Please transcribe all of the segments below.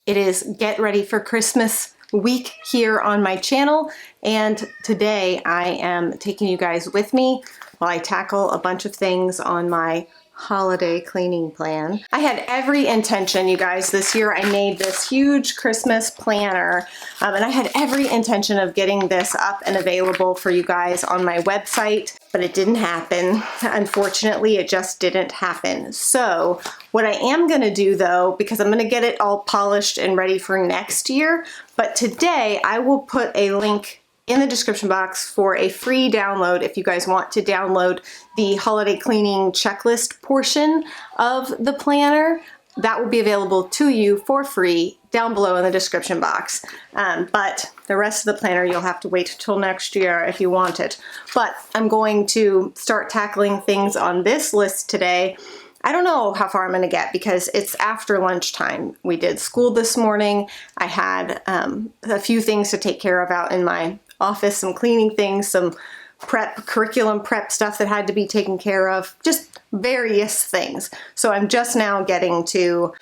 It is Get Ready for Christmas week here on my channel, and today I am taking you guys with me while I tackle a bunch of things on my holiday cleaning plan. I had every intention, you guys, this year I made this huge Christmas planner, and I had every intention of getting this up and available for you guys on my website, but it didn't happen. Unfortunately, it just didn't happen. So what I am gonna do though, because I'm gonna get it all polished and ready for next year, but today I will put a link in the description box for a free download if you guys want to download the holiday cleaning checklist portion of the planner. That will be available to you for free down below in the description box. But the rest of the planner you'll have to wait till next year if you want it. But I'm going to start tackling things on this list today. I don't know how far I'm going to get because it's after lunchtime. We did school this morning. I had a few things to take care of out in my office, some cleaning things, some curriculum prep stuff that had to be taken care of, just various things. So I'm just now getting to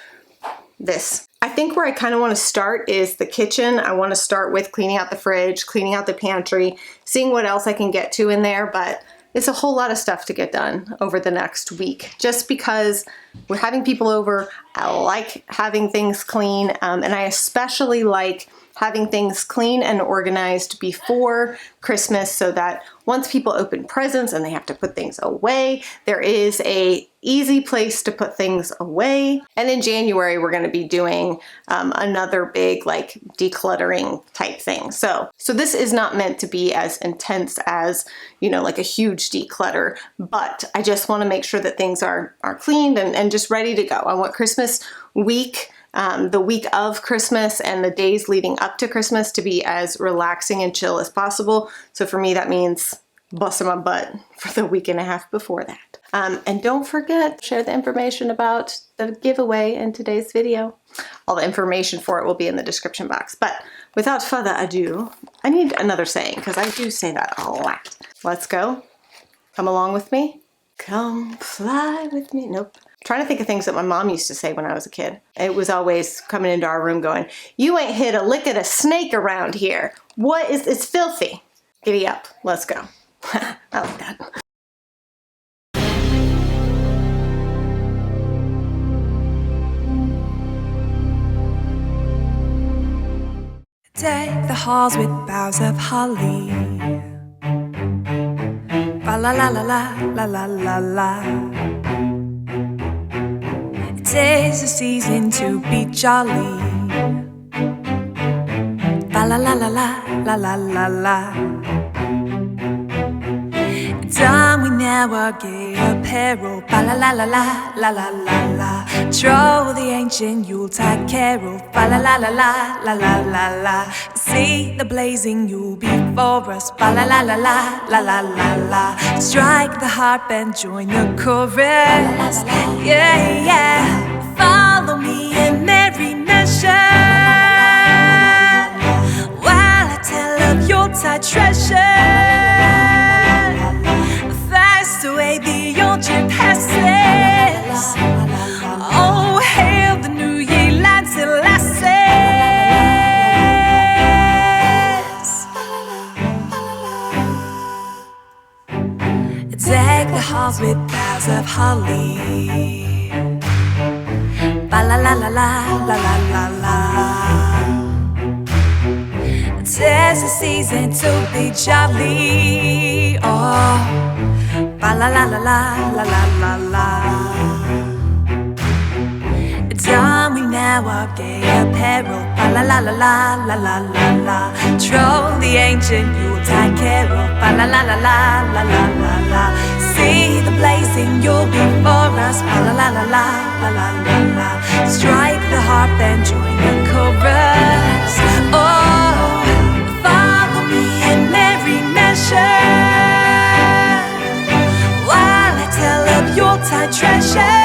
this. I think where I kind of want to start is the kitchen. I want to start with cleaning out the fridge, cleaning out the pantry, seeing what else I can get to in there, but it's a whole lot of stuff to get done over the next week. Just because we're having people over, I like having things clean, and I especially like having things clean and organized before Christmas so that once people open presents and they have to put things away, there is a easy place to put things away. And in January, we're gonna be doing another big like decluttering type thing. So this is not meant to be as intense as, you know, like a huge declutter, but I just wanna make sure that things are cleaned and just ready to go. I want Christmas week, the week of Christmas and the days leading up to Christmas to be as relaxing and chill as possible. So for me, that means busting my butt for the week and a half before that. And don't forget, share the information about the giveaway in today's video. All the information for it will be in the description box. But without further ado, I need another saying because I do say that a lot. Let's go. Come along with me. Come fly with me. Nope. Trying to think of things that my mom used to say when I was a kid. It was always coming into our room going, "You ain't hit a lick at a snake around here. What is, it's filthy. Giddy up, let's go." I like that. Deck the halls with boughs of holly. Fa la la la la la la la la. It is a season to be jolly. Fa la la la la la la la la. Done we never gay apparel. Fa la la la la la la la la. Troll the ancient Yuletide carol. Fa la la la la la la la la. See the blazing Yule before us. Fa la la la la la la la la. Strike the harp and join the chorus. Yeah, yeah. Follow me in merry measure while I tell of Yuletide treasure. Fast away the old year passes. Oh, hail the new year, lads and lasses. Deck the halls with boughs of holly. Ba la la la la la la la la. Tis the season to be jolly. Oh, ba la la la la la la la la. Done we now our gay apparel. Ba la la la la la la la la. Troll the ancient Yuletide carol. Ba la la la la la la la la. See the blazing Yule before us. Ba la la la la la la la la. Strike the harp and join the chorus. Oh, follow me in merry measure while I tell of Yuletide treasure.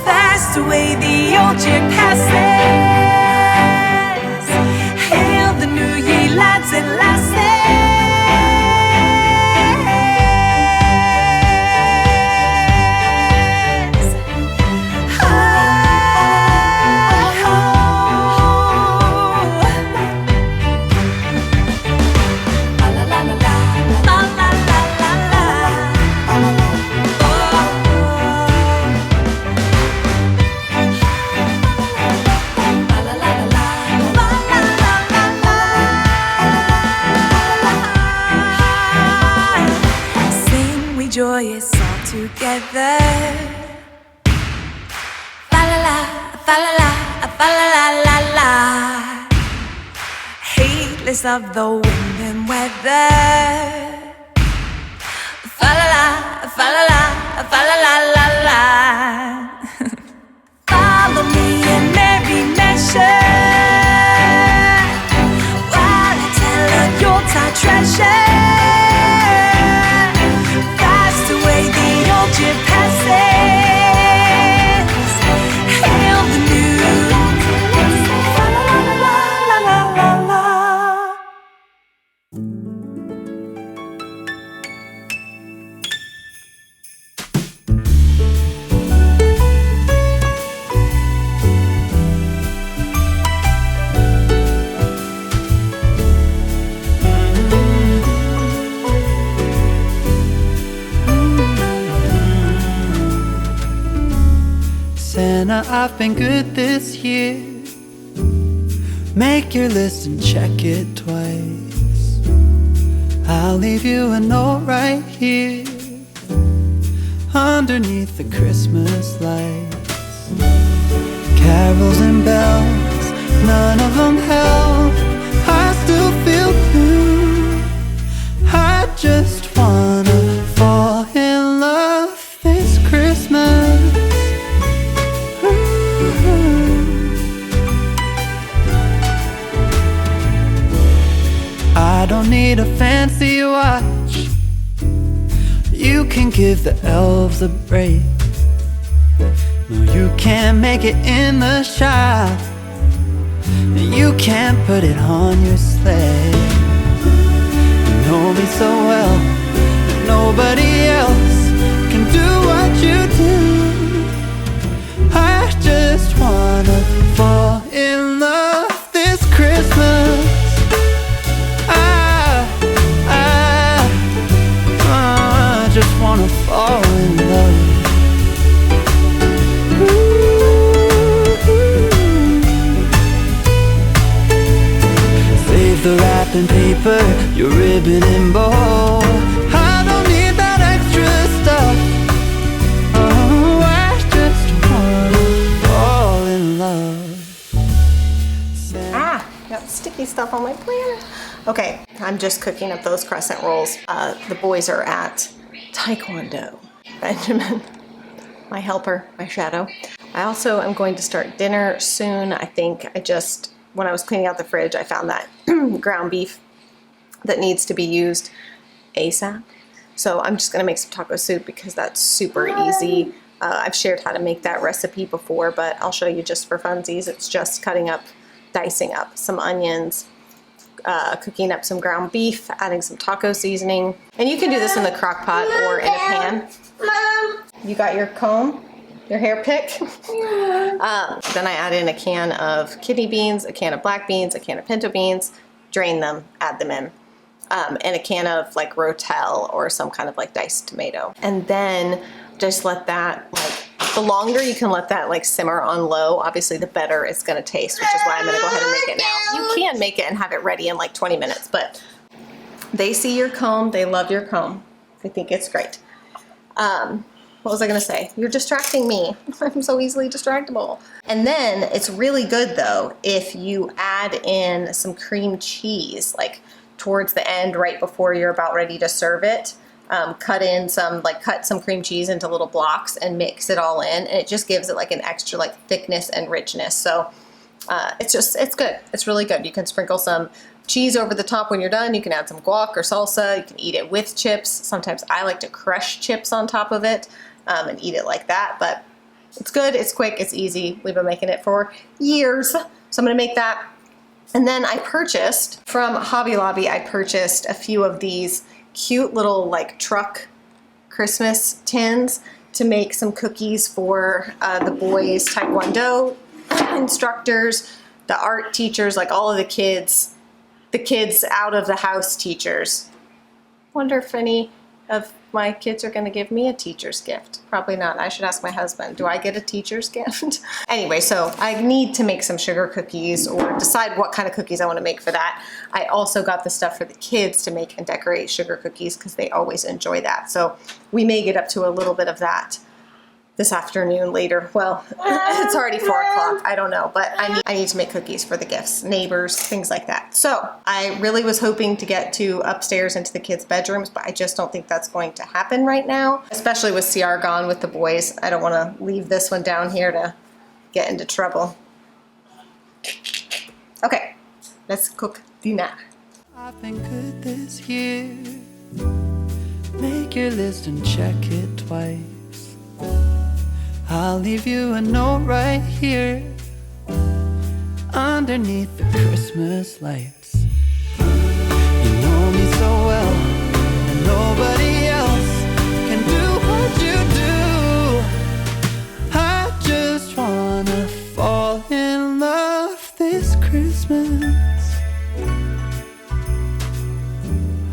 Fast away the old year passes. Hail the new year, lads and lasses. Ah. weather. Fa la la, fa la la, fa la la la la. Heedless of the wind and weather. Fa la la, fa la la, fa la la la la. Follow me in merry measure, while I tell of Yuletide treasure. Fast away the old year passes, hail the new. La la la la la la la. Santa, I've been good this year. Make your list and check it twice. I'll leave you a note right here underneath the Christmas lights. Carols and bells, none of them help. I still feel blue. I just wanna fall in love this Christmas. I don't need a fancy watch. You can give the elves a break. No, you can't make it in the shop. You can't put it on your sleigh. You know me so well that nobody else can do what you do. I just wanna fall in love this Christmas. I just wanna fall in love. Save the wrapping paper, your ribbon and bow. I don't need that extra stuff. Oh, I just wanna fall in love. Got sticky stuff on my planner. Okay, I'm just cooking up those crescent rolls. The boys are at Taekwondo. Benjamin, my helper, my shadow. I also am going to start dinner soon. I think when I was cleaning out the fridge, I found that ground beef that needs to be used ASAP. So I'm just gonna make some taco soup because that's super easy. I've shared how to make that recipe before, but I'll show you just for funsies. It's just dicing up some onions, cooking up some ground beef, adding some taco seasoning. And you can do this in the crock pot or in a pan. Mom. You got your comb, your hair pick? Then I add in a can of kidney beans, a can of black beans, a can of pinto beans, drain them, add them in. And a can of like rotel or some kind of like diced tomato. And then just let that, the longer you can let that simmer on low, obviously the better it's gonna taste, which is why I'm gonna go ahead and make it now. You can make it and have it ready in like 20 minutes, but they see your comb, they love your comb. They think it's great. What was I gonna say? You're distracting me. I'm so easily distractible. And then it's really good though if you add in some cream cheese, like towards the end, right before you're about ready to serve it. Cut some cream cheese into little blocks and mix it all in, and it just gives it like an extra thickness and richness. So it's good. It's really good. You can sprinkle some cheese over the top when you're done. You can add some guac or salsa. You can eat it with chips. Sometimes I like to crush chips on top of it and eat it like that, but it's good, it's quick, it's easy. We've been making it for years. So I'm gonna make that. And then I purchased from Hobby Lobby, I purchased a few of these cute little truck Christmas tins to make some cookies for the boys' Taekwondo instructors, the art teachers, all of the kids out of the house teachers. Wonder if any of my kids are gonna give me a teacher's gift. Probably not. I should ask my husband. Do I get a teacher's gift? Anyway, so I need to make some sugar cookies or decide what kind of cookies I want to make for that. I also got the stuff for the kids to make and decorate sugar cookies because they always enjoy that. So we may get up to a little bit of that this afternoon later. Well, it's already 4 o'clock. I don't know, but I need to make cookies for the gifts, neighbors, things like that. So I really was hoping to get to upstairs into the kids' bedrooms, but I just don't think that's going to happen right now, especially with CR gone with the boys. I don't want to leave this one down here to get into trouble. Okay, let's cook dinner. I've been good this year. Make your list and check it twice. I'll leave you a note right here underneath the Christmas lights. You know me so well, and nobody else can do what you do. I just wanna fall in love this Christmas.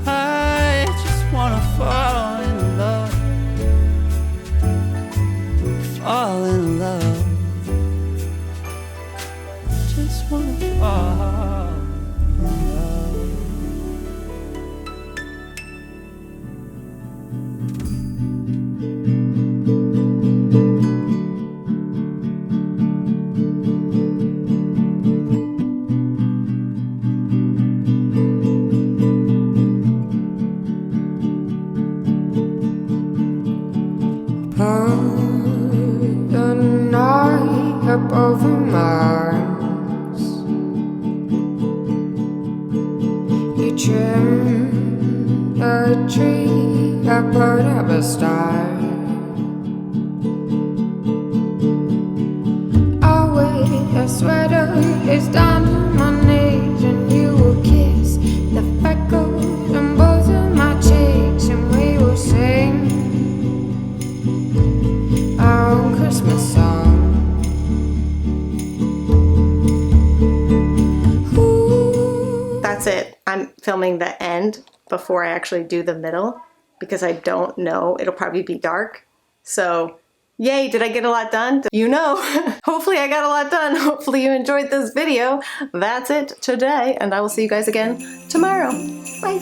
I just wanna fall in love. Fall in love. Just wanna fall in love. The night above the Mars, you trim a tree, I put up a star. I wear a sweater, it's down to my knees, and you will kiss the freckles on both of my cheeks, and we will sing our own Christmas song. That's it. I'm filming the end before I actually do the middle because I don't know. It'll probably be dark. So, yay, did I get a lot done? You know, hopefully I got a lot done. Hopefully you enjoyed this video. That's it today, and I will see you guys again tomorrow. Bye.